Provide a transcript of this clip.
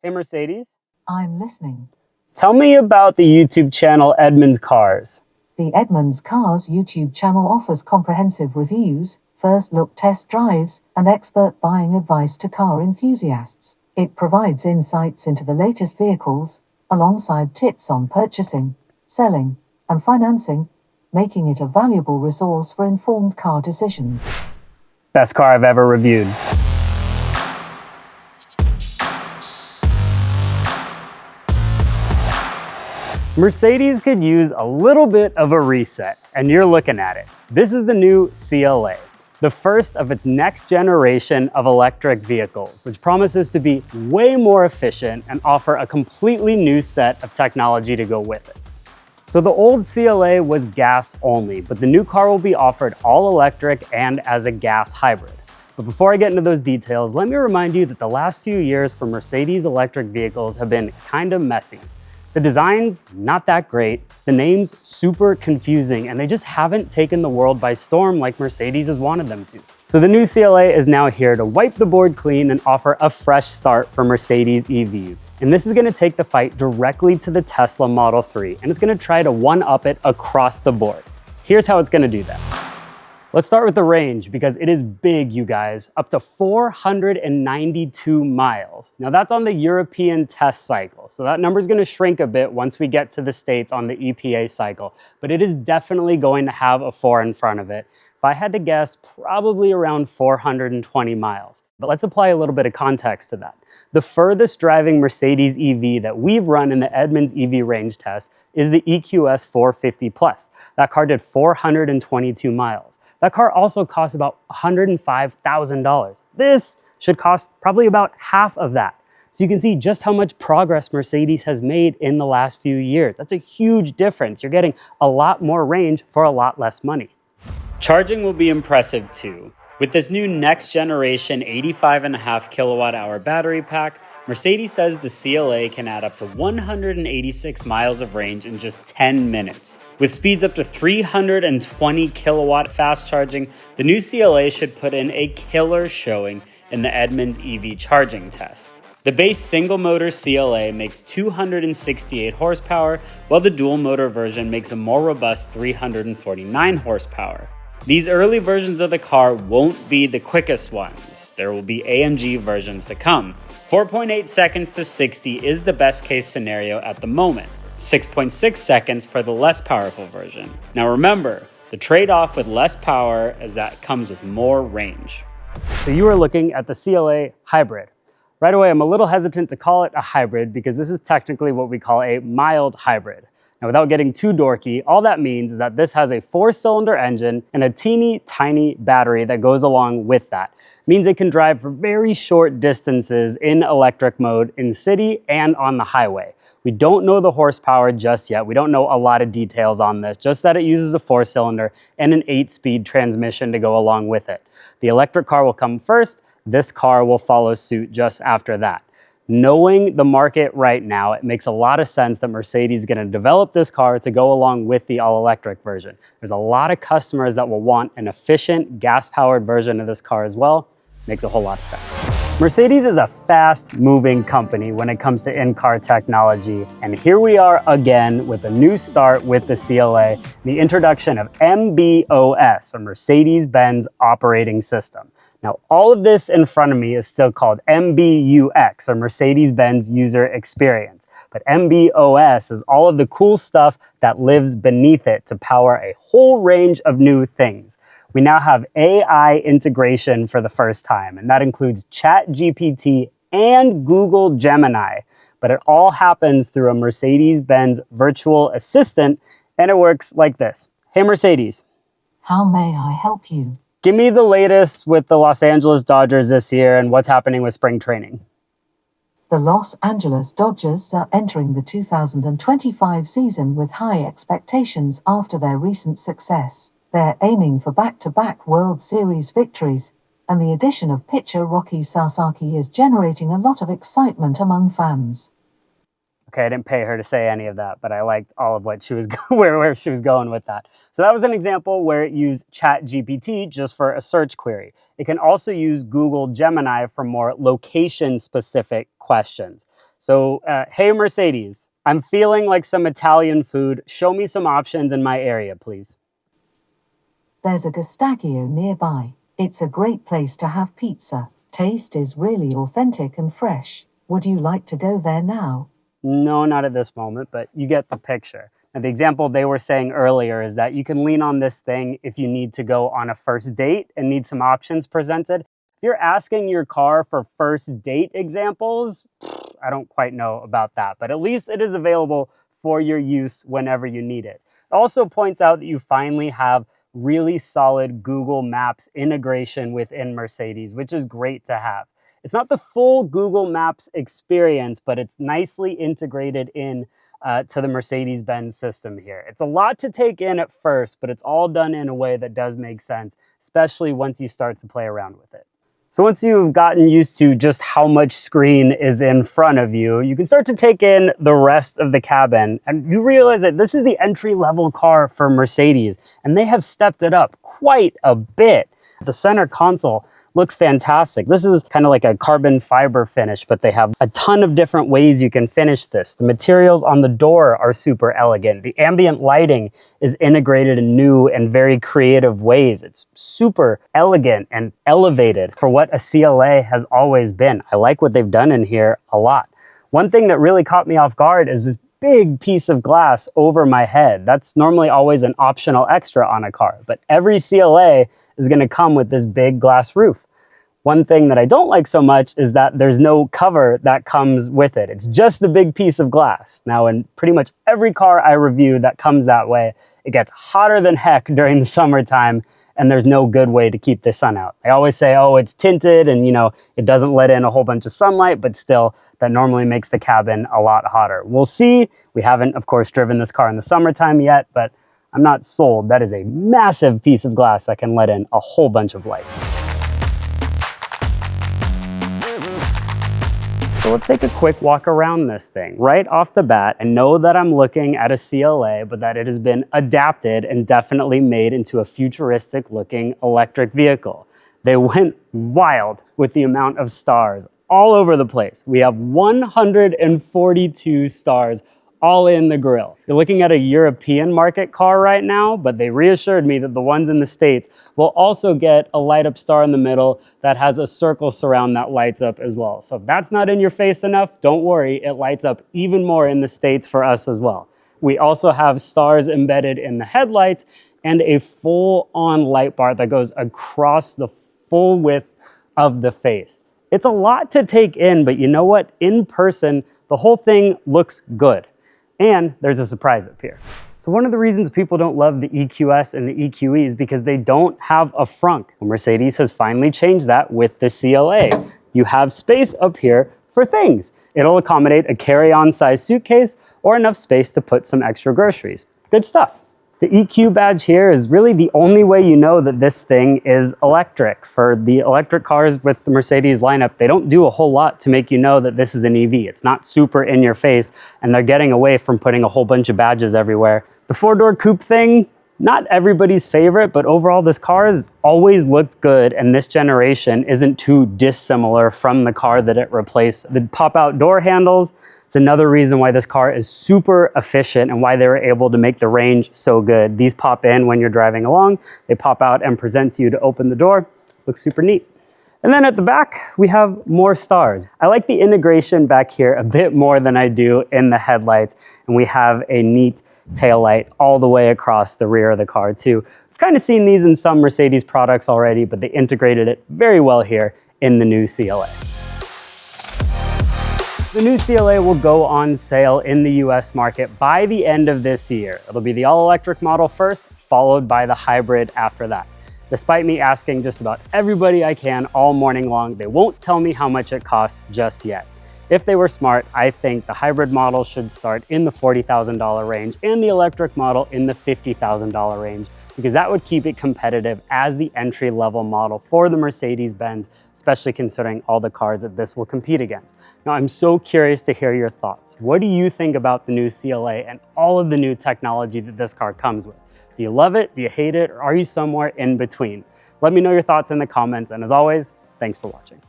Hey Mercedes, I'm listening. tell me about the YouTube channel Edmunds Cars. The Edmunds Cars YouTube channel offers comprehensive reviews, first-look test drives, and expert buying advice to car enthusiasts. It provides insights into the latest vehicles, alongside tips on purchasing, selling, and financing, making it a valuable resource for informed car decisions. Best car I've ever reviewed. Mercedes could use a little bit of a reset, and you're looking at it. This is the new CLA, the first of its next generation of electric vehicles, which promises to be way more efficient and offer a completely new set of technology to go with it. So the old CLA was gas only, but the new car will be offered all electric and as a gas hybrid. But before I get into those details, let me remind you that the last few years for Mercedes electric vehicles have been kind of messy. The design's not that great, the name's super confusing, and they just haven't taken the world by storm like Mercedes has wanted them to. So the new CLA is now here to wipe the board clean and offer a fresh start for Mercedes EVs. And this is gonna take the fight directly to the Tesla Model 3, and it's gonna try to one-up it across the board. Here's how it's gonna do that. Let's start with the range because it is big, you guys, up to 492 miles. Now that's on the European test cycle, so that number is going to shrink a bit once we get to the States on the EPA cycle, but it is definitely going to have a 4 in front of it. If I had to guess, probably around 420 miles. But let's apply a little bit of context to that. The furthest driving Mercedes EV that we've run in the Edmunds EV range test is the EQS 450 Plus. That car did 422 miles. That car also costs about $105,000. This should cost probably about half of that. So you can see just how much progress Mercedes has made in the last few years. That's a huge difference. You're getting a lot more range for a lot less money. Charging will be impressive too. With this new next generation 85.5 kilowatt hour battery pack, Mercedes says the CLA can add up to 186 miles of range in just 10 minutes. With speeds up to 320 kilowatt fast charging, the new CLA should put in a killer showing in the Edmunds EV charging test. The base single motor CLA makes 268 horsepower, while the dual motor version makes a more robust 349 horsepower. These early versions of the car won't be the quickest ones. There will be AMG versions to come. 4.8 seconds to 60 is the best case scenario at the moment. 6.6 seconds for the less powerful version. Now remember, the trade-off with less power is that it comes with more range. So you are looking at the CLA Hybrid. Right away, I'm a little hesitant to call it a hybrid because this is technically what we call a mild hybrid. Now, without getting too dorky, all that means is that this has a 4-cylinder engine and a teeny tiny battery that goes along with that. It means it can drive for very short distances in electric mode in city and on the highway. We don't know the horsepower just yet. We don't know a lot of details on this, just that it uses a 4-cylinder and an 8-speed transmission to go along with it. The electric car will come first. This car will follow suit just after that. Knowing the market right now, it makes a lot of sense that Mercedes is going to develop this car to go along with the all-electric version. There's a lot of customers that will want an efficient, gas-powered version of this car as well. Makes a whole lot of sense. Mercedes is a fast-moving company when it comes to in-car technology, and here we are again with a new start with the CLA, the introduction of MB.OS, or Mercedes-Benz Operating System. Now, all of this in front of me is still called MBUX, or Mercedes-Benz User Experience. But MB.OS is all of the cool stuff that lives beneath it to power a whole range of new things. We now have AI integration for the first time, and that includes ChatGPT and Google Gemini. But it all happens through a Mercedes-Benz virtual assistant, and it works like this. Hey, Mercedes. How may I help you? Give me the latest with the Los Angeles Dodgers this year and what's happening with spring training. The Los Angeles Dodgers are entering the 2025 season with high expectations after their recent success. They're aiming for back-to-back World Series victories, and the addition of pitcher Rocky Sasaki is generating a lot of excitement among fans. Okay, I didn't pay her to say any of that, but I liked all of what she was where she was going with that. So that was an example where it used ChatGPT just for a search query. It can also use Google Gemini for more location-specific questions. So, hey Mercedes, I'm feeling like some Italian food. Show me some options in my area, please. There's a Gustacchio nearby. It's a great place to have pizza. Taste is really authentic and fresh. Would you like to go there now? No, not at this moment, but you get the picture. Now, the example they were saying earlier is that you can lean on this thing if you need to go on a first date and need some options presented. If you're asking your car for first date examples, I don't quite know about that, but at least it is available for your use whenever you need it. It also points out that you finally have really solid Google Maps integration within Mercedes, which is great to have. It's not the full Google Maps experience, but it's nicely integrated in to the Mercedes-Benz system here. It's a lot to take in at first, but it's all done in a way that does make sense, especially once you start to play around with it. So once you've gotten used to just how much screen is in front of you, you can start to take in the rest of the cabin, and you realize that this is the entry-level car for Mercedes, and they have stepped it up quite a bit. The center console looks fantastic. This is kind of like a carbon fiber finish, but they have a ton of different ways you can finish this. The materials on the door are super elegant. The ambient lighting is integrated in new and very creative ways. It's super elegant and elevated for what a CLA has always been. I like what they've done in here a lot. One thing that really caught me off guard is this big piece of glass over my head. That's normally always an optional extra on a car, but every CLA is going to come with this big glass roof. One thing that I don't like so much is that there's no cover that comes with it. It's just the big piece of glass. Now, in pretty much every car I review that comes that way, it gets hotter than heck during the summertime, and there's no good way to keep the sun out. I always say, oh, it's tinted and, it doesn't let in a whole bunch of sunlight, but still, that normally makes the cabin a lot hotter. We'll see. We haven't, of course, driven this car in the summertime yet, but I'm not sold. That is a massive piece of glass that can let in a whole bunch of light. So let's take a quick walk around this thing right off the bat and know that I'm looking at a CLA, but that it has been adapted and definitely made into a futuristic looking electric vehicle. They went wild with the amount of stars all over the place. We have 142 stars all in the grille. You're looking at a European market car right now, but they reassured me that the ones in the States will also get a light up star in the middle that has a circle surround that lights up as well. So if that's not in your face enough, don't worry, it lights up even more in the States for us as well. We also have stars embedded in the headlights and a full-on light bar that goes across the full width of the face. It's a lot to take in, but you know what? In person, the whole thing looks good. And there's a surprise up here. So one of the reasons people don't love the EQS and the EQE is because they don't have a frunk. Well, Mercedes has finally changed that with the CLA. You have space up here for things. It'll accommodate a carry-on size suitcase or enough space to put some extra groceries. Good stuff. The EQ badge here is really the only way you know that this thing is electric. For the electric cars with the Mercedes lineup, they don't do a whole lot to make you know that this is an EV. It's not super in your face, and they're getting away from putting a whole bunch of badges everywhere. The four-door coupe thing, not everybody's favorite, but overall this car has always looked good, and this generation isn't too dissimilar from the car that it replaced. The pop-out door handles, it's another reason why this car is super efficient and why they were able to make the range so good. These pop in when you're driving along, they pop out and present to you to open the door. Looks super neat. And then at the back, we have more stars. I like the integration back here a bit more than I do in the headlights, and we have a neat taillight all the way across the rear of the car too. We've kind of seen these in some Mercedes products already, but they integrated it very well here in the new CLA. The new CLA will go on sale in the US market by the end of this year. It'll be the all-electric model first, followed by the hybrid after that. Despite me asking just about everybody I can all morning long, they won't tell me how much it costs just yet. If they were smart, I think the hybrid model should start in the $40,000 range and the electric model in the $50,000 range, because that would keep it competitive as the entry-level model for the Mercedes-Benz, especially considering all the cars that this will compete against. Now, I'm so curious to hear your thoughts. What do you think about the new CLA and all of the new technology that this car comes with? Do you love it? Do you hate it? Or are you somewhere in between? Let me know your thoughts in the comments. And as always, thanks for watching.